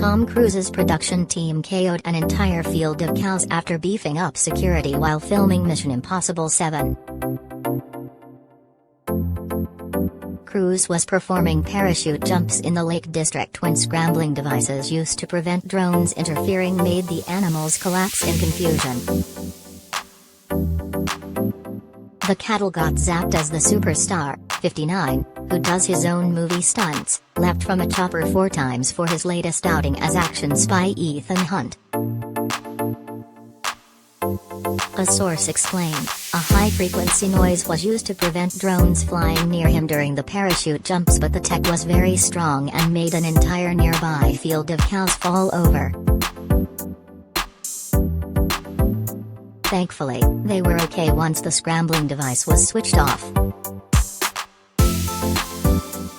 Tom Cruise's production team KO'd an entire field of cows after beefing up security while filming Mission Impossible 7. Cruise was performing parachute jumps in the Lake District when scrambling devices used to prevent drones interfering made the animals collapse in confusion. The cattle got zapped as the superstar, 59, who does his own movie stunts, leapt from a chopper 4 times for his latest outing as action spy Ethan Hunt. A source explained, a high-frequency noise was used to prevent drones flying near him during the parachute jumps, but the tech was very strong and made an entire nearby field of cows fall over. Thankfully, they were okay once the scrambling device was switched off.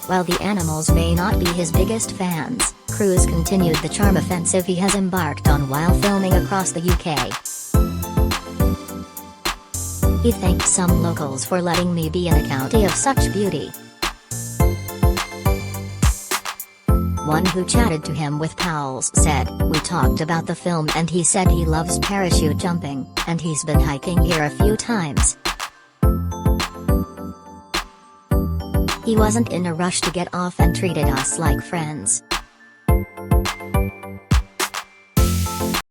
While the animals may not be his biggest fans, Cruise continued the charm offensive he has embarked on while filming across the UK. He thanked some locals for letting me be in a county of such beauty. One who chatted to him with pals said, "We talked about the film and he said he loves parachute jumping, and he's been hiking here a few times. He wasn't in a rush to get off and treated us like friends."